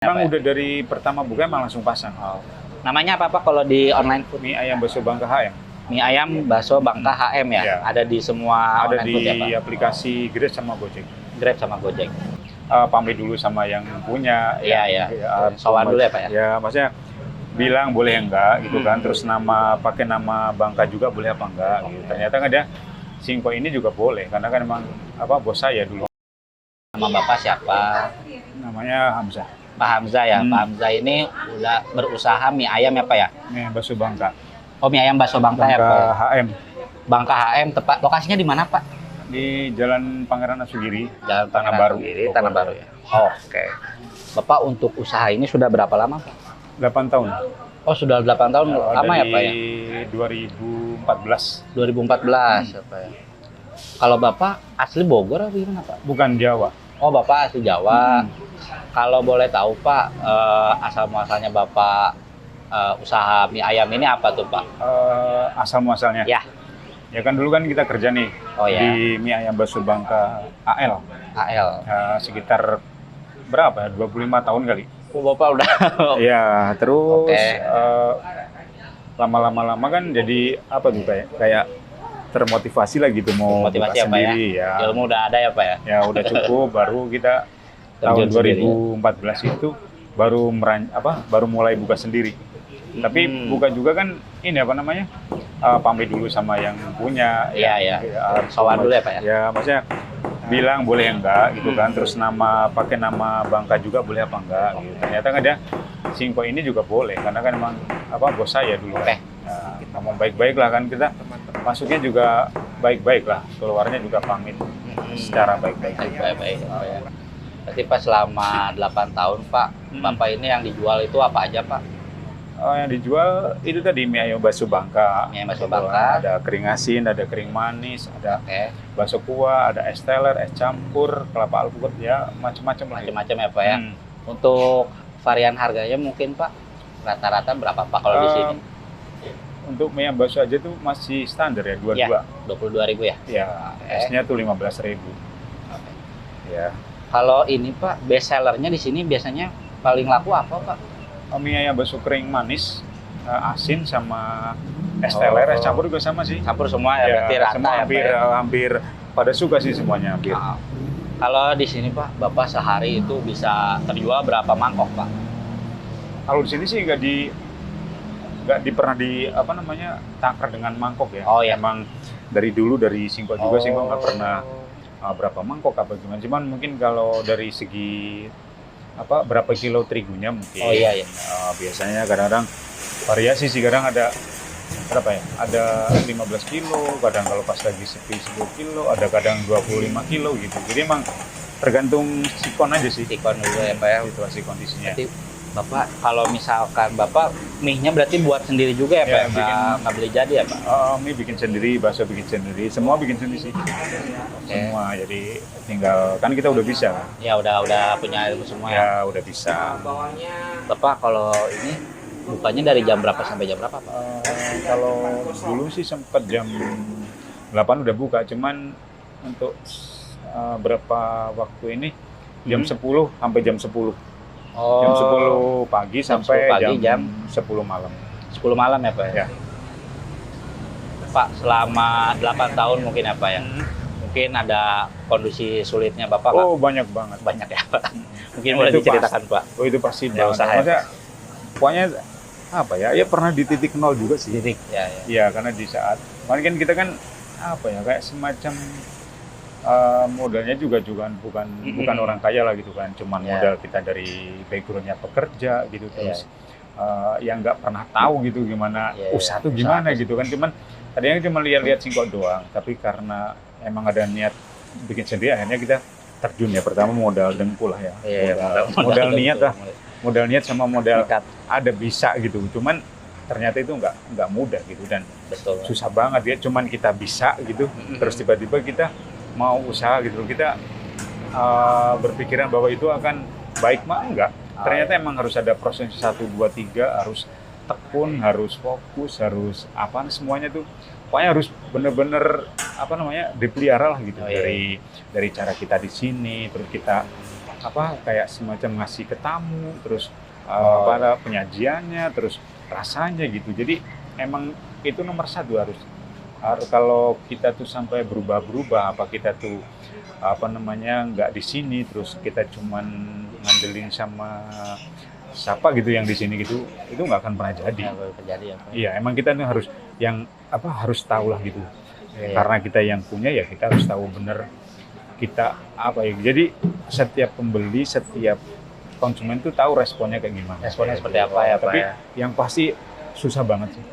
Emang udah dari pertama buka emang langsung pasang. Oh. Namanya apa Pak kalau di online food? Mie ayam bakso Bangka HM. Mie ayam bakso Bangka HM ya? Ya. Ada di semua Ada online di food ya Pak? aplikasi Grab sama Gojek. Grab sama Gojek. Pamit dulu sama yang punya. Iya, iya. Sowan dulu ya Pak ya? Ya, maksudnya bilang boleh enggak gitu kan. Terus pakai nama Bangka juga boleh apa enggak gitu. Ternyata nggak ada. Singko ini juga boleh karena kan emang bos saya dulu. Nama Bapak siapa? Namanya Hamzah. Pak Hamzah ya? Pak Hamzah ini udah berusaha mie ayam ya Pak ya? Mie ayam bakso Bangka. Oh, mie ayam bakso Bangka ya Pak? Bangka HM. Bangka HM, tepat lokasinya di mana Pak? Di Jalan Pangeran Asugiri. Jalan Tanah Baru. Tanah Baru ya? Oke. Bapak untuk usaha ini sudah berapa lama Pak? 8 tahun. Oh, sudah 8 tahun, lama ya Pak ya? 2014. 2014 ya Pak ya? Kalau Bapak asli Bogor atau gimana Pak? Bukan Jawa. Oh, Bapak asli Jawa. Kalau boleh tahu Pak, asal-muasalnya Bapak usaha mie ayam ini apa tuh Pak? Asal muasalnya. Ya. Ya kan dulu kan kita kerja nih di mie ayam bakso Bangka AL. AL. Sekitar berapa ya? 25 tahun kali. Oh, Bapak udah. Ya, terus Oke. lama-lama kan jadi apa tuh kayak termotivasi lah gitu mau buka Motivasi apa ya? sendiri ya. Ilmu udah ada ya Pak ya? Ya udah cukup baru kita tahun Terjun 2014 itu baru mulai buka sendiri. Tapi buka juga kan ini apa namanya? Pamit dulu sama yang punya. Iya, iya. Sowan dulu ya Pak ya? Ya, maksudnya bilang boleh enggak gitu kan. Terus pakai nama Bangka juga boleh apa enggak gitu. Ternyata nggak ada. Singko ini juga boleh karena kan emang bos saya dulu. Oke. Ngomong baik-baik lah kan kita. Masuknya juga baik-baik lah. Keluarnya juga pamit secara baik-baik. Baik-baik ya. Berarti Pak selama 8 tahun Pak, Bapak ini yang dijual itu apa aja Pak? Yang dijual itu tadi mie ayam bakso Bangka. Mie ayam bakso Gitu, Bangka. Ada kering asin, ada kering manis, ada Oke. bakso kuah, ada es teler, es campur, kelapa alpukat, ya macam-macam lah. Macam-macam ya Pak ya. Untuk varian harganya mungkin Pak rata-rata berapa Pak kalau di sini? Untuk mie ayam bakso aja tuh masih standar ya, 22. Ya, 22.000 ya? Ya, esnya tuh 15.000. Oke. Ya. Kalau ini Pak, best sellernya di sini biasanya paling laku apa Pak? Mie ayam bakso kering manis, asin sama es teler, es campur juga sama sih. Campur semua ya, berarti rata semua ya Pak ya? hampir pada suka sih semuanya hampir. Nah, kalau di sini Pak, Bapak sehari itu bisa terjual berapa mangkok Pak? Kalau di sini sih nggak pernah takar dengan mangkok ya. Oh ya. Emang dari dulu dari Singko juga Singko nggak pernah berapa mangkok apa gimana. Cuman mungkin kalau dari segi berapa kilo terigunya mungkin. Oh iya. Biasanya kadang-kadang variasi sih, kadang ada berapa ya? Ada 15 kilo, kadang kalau pas lagi sepi 10 kilo, ada kadang 25 kilo gitu. Jadi emang tergantung sikon aja sih. Sikon dulu ya Pak ya. Situasi kondisinya. Berarti Bapak kalau misalkan Bapak mie-nya berarti buat sendiri juga ya Pak? Nggak beli jadi ya Pak? Mie bikin sendiri, bakso bikin sendiri, semua bikin sendiri sih. Semua, jadi tinggal kan kita udah bisa kan? Ya udah punya ilmu semua ya. Ya udah bisa. Bapak kalau ini bukanya dari jam berapa sampai jam berapa Pak? Kalau dulu sih sempat jam 8 udah buka, cuman untuk berapa waktu ini jam 10 sampai jam 10. Jam 10 pagi sampai 10 pagi, jam 10 malam. 10 malam ya Pak ya? Ya. Pak, selama 8 tahun mungkin ya Pak ya? Mungkin ada kondisi sulitnya Bapak nggak? Oh, banyak banget. Banyak ya Pak? Mungkin boleh diceritakan Pak? Oh, itu pasti Ya, banget. usaha ya. Maksudnya, pokoknya ya pernah di titik nol juga sih. Titik, ya. Iya, karena di saat kemarin kan kita kan kayak semacam modalnya juga bukan orang kaya lah gitu kan, cuman modal kita dari backgroundnya pekerja gitu, terus yang nggak pernah tahu gitu gimana usaha tuh gimana gitu kan, tadinya cuma lihat Singko doang, tapi karena emang ada niat bikin sendiri, akhirnya kita terjun ya. Pertama modal dengkul lah ya, modal niat lah, modal niat sama modal ada bisa gitu, cuman ternyata itu nggak mudah gitu dan susah banget ya, cuman kita bisa gitu, terus tiba-tiba kita mau usaha gitu, kita berpikiran bahwa itu akan baik mah enggak. Ternyata emang harus ada proses 1, 2, 3, harus tekun, harus fokus, harus semuanya tuh pokoknya harus bener-bener dipelihara lah gitu. Dari cara kita di sini, terus kita kayak semacam ngasih ke tamu, terus penyajiannya, terus rasanya gitu. Jadi emang itu nomor satu harus kalau kita tuh sampai berubah-berubah, apa kita tuh nggak di sini, terus kita cuman ngandelin sama siapa gitu yang di sini gitu, itu nggak akan pernah jadi. Ya, baru terjadi ya, Pak. Iya, emang kita tuh harus yang harus tahu lah gitu. Iya. Karena kita yang punya ya kita harus tahu bener kita Jadi setiap pembeli, setiap konsumen tuh tahu responnya kayak gimana. Responnya seperti apa ya, Pak? Tapi Ya? yang pasti susah banget sih.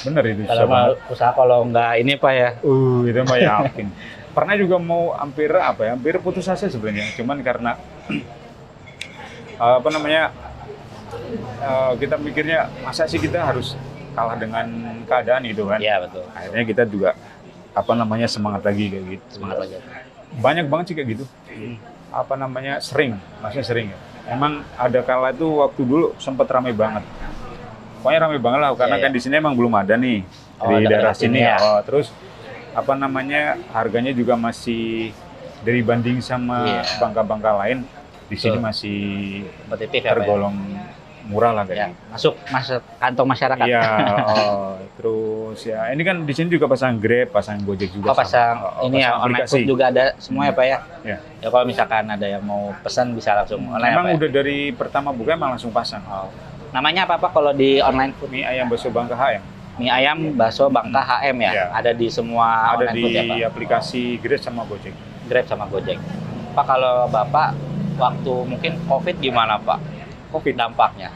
Bener itu Kalau susah banget. usaha kalau nggak ini Pak ya. Itu mah yakin. Pernah juga mau hampir putus asa sebenarnya. Cuman karena kita mikirnya masa sih kita harus kalah dengan keadaan gitu kan. Iya, betul. Akhirnya kita juga semangat lagi kayak gitu. Semangat aja. Banyak banget sih kayak gitu. Maksudnya sering ya. Emang ada kala itu waktu dulu sempat ramai banget. Pokoknya ramai banget lah karena kan di sini emang belum ada nih di daerah sini ya. Terus harganya juga masih dibanding sama bangka-bangka lain di sini masih kompetitif tergolong murah lah kayaknya. Masuk kantong masyarakat. Iya, terus ya ini kan di sini juga pasang Grab, pasang Gojek juga. Ini ya online food juga ada semua ya Pak ya. Ya. Ya kalau misalkan ada yang mau pesan bisa langsung online. Emang ya, udah dari pertama buka emang langsung pasang. Namanya apa Pak kalau di online food? Mie ayam bakso Bangka HM. Mie ayam bakso Bangka HM ya. Ya. Ada di semua ada online di food ya Pak. aplikasi Grab sama Gojek. Grab sama Gojek. Pak kalau Bapak waktu mungkin COVID gimana Pak? COVID dampaknya?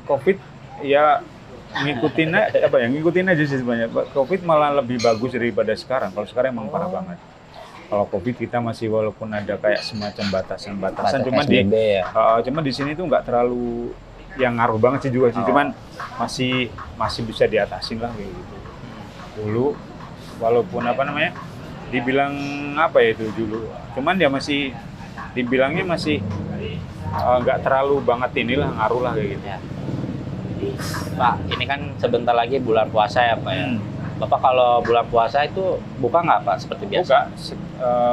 COVID ya ngikutin aja sih sebenarnya. COVID malah lebih bagus daripada sekarang. Kalau sekarang emang parah banget. Kalau COVID kita masih walaupun ada kayak semacam batasan, cuman di sini tuh nggak terlalu yang ngaruh banget sih juga sih. Cuman masih bisa diatasin lah kayak gitu. Dulu walaupun dibilang itu dulu. Cuman dia masih dibilangnya masih nggak terlalu banget inilah ngaruh lah kayak gitu. Ya. Pak, ini kan sebentar lagi bulan puasa ya Pak ya. Bapak kalau bulan puasa itu buka nggak Pak seperti biasa?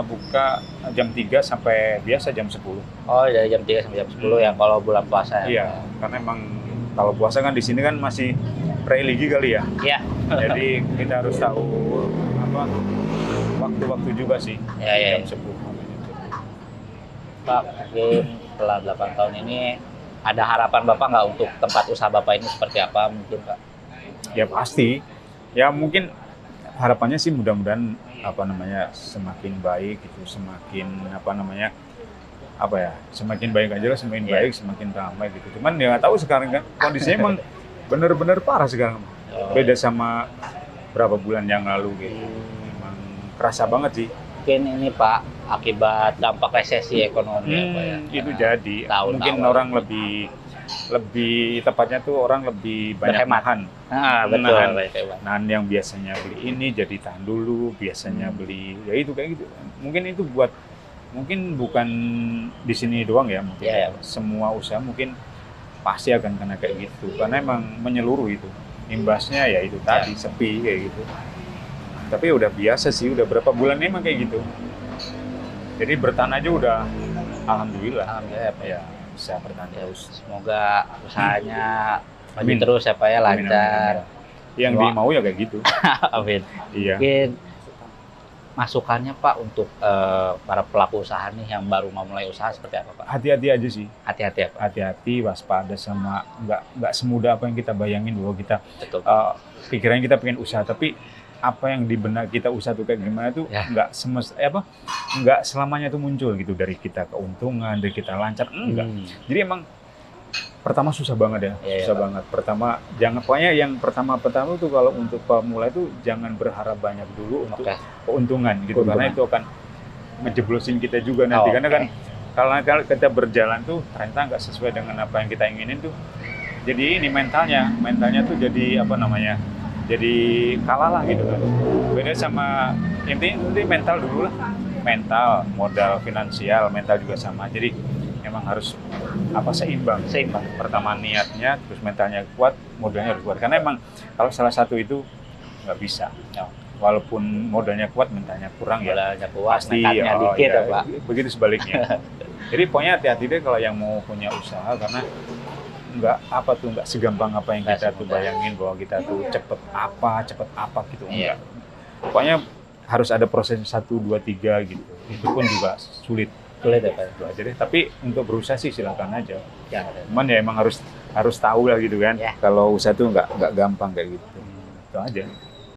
Buka jam 3 sampai biasa jam 10. Oh, dari jam 3 sampai jam 10 ya kalau bulan puasa ya? Iya, karena emang kalau puasa kan di sini kan masih religi kali ya. Iya. Jadi kita harus tahu waktu-waktu juga sih. Jam 10. Pak, mungkin setelah 8 tahun ini ada harapan Bapak nggak untuk tempat usaha Bapak ini seperti apa mungkin Pak? Ya pasti. Ya mungkin harapannya sih mudah-mudahan semakin baik gitu, semakin semakin baik aja lah, semakin baik, semakin ramai gitu. Cuman ya nggak tahu sekarang kan kondisinya emang bener-bener parah sekarang. Beda sama berapa bulan yang lalu gitu. Emang kerasa banget sih. Mungkin ini Pak akibat dampak resesi ekonomi apa ya? Itu jadi mungkin orang lebih tepatnya tuh orang lebih banyak nahan. Betul. Nahan yang biasanya beli ini jadi tahan dulu, biasanya beli ya itu kayak gitu. Mungkin bukan di sini doang ya, mungkin semua usaha mungkin pasti akan kena kayak gitu karena emang menyeluruh itu. Imbasnya ya itu tadi sepi kayak gitu. Tapi udah biasa sih, udah berapa bulan ini emang kayak gitu. Jadi bertahan aja udah alhamdulillah. Alhamdulillah ya bisa bertahan terus. Semoga usahanya maju terus ya Pak ya, lancar. Yang dimau ya kayak gitu. Amin. Iya. Mungkin masukannya Pak untuk para pelaku usaha nih yang baru mau mulai usaha seperti apa Pak? Hati-hati aja sih. Hati-hati ya Pak? Hati-hati, waspada sama nggak semudah apa yang kita bayangin bahwa kita pikirannya kita pengen usaha, tapi apa yang di benak kita usaha tuh kayak gimana tuh nggak nggak selamanya tuh muncul gitu dari kita keuntungan, dari kita lancar, enggak. Jadi emang pertama susah banget susah banget. Pertama pokoknya yang pertama tuh kalau untuk pemula itu jangan berharap banyak dulu untuk keuntungan gitu karena itu akan ngejeblosin kita juga nanti karena kan kalau kita berjalan tuh ternyata nggak sesuai dengan apa yang kita inginin tuh. Jadi ini mentalnya tuh jadi jadi kalah lah gitu kan. Beda sama intinya mental dulu lah. Mental, modal finansial, mental juga sama. Jadi memang harus seimbang. Pertama niatnya, terus mentalnya kuat, modalnya harus kuat. Karena emang kalau salah satu itu nggak bisa. walaupun modalnya kuat mintanya kurang ya Modalnya kuat, pasti nekatnya dikit ya, Pak. begitu sebaliknya. Jadi pokoknya hati-hati deh kalau yang mau punya usaha, karena nggak segampang apa yang kita tuh bayangin bahwa kita tuh cepet apa gitu, Iya. enggak. Pokoknya harus ada proses 1, 2, 3 gitu. Itu pun juga sulit. Sulit ya, Pak. Itu aja deh. Tapi untuk berusaha sih silakan aja. Ya. Cuman ya emang harus tahu lah gitu kan. Ya. Kalau usaha tuh nggak gampang kayak gitu. Itu aja.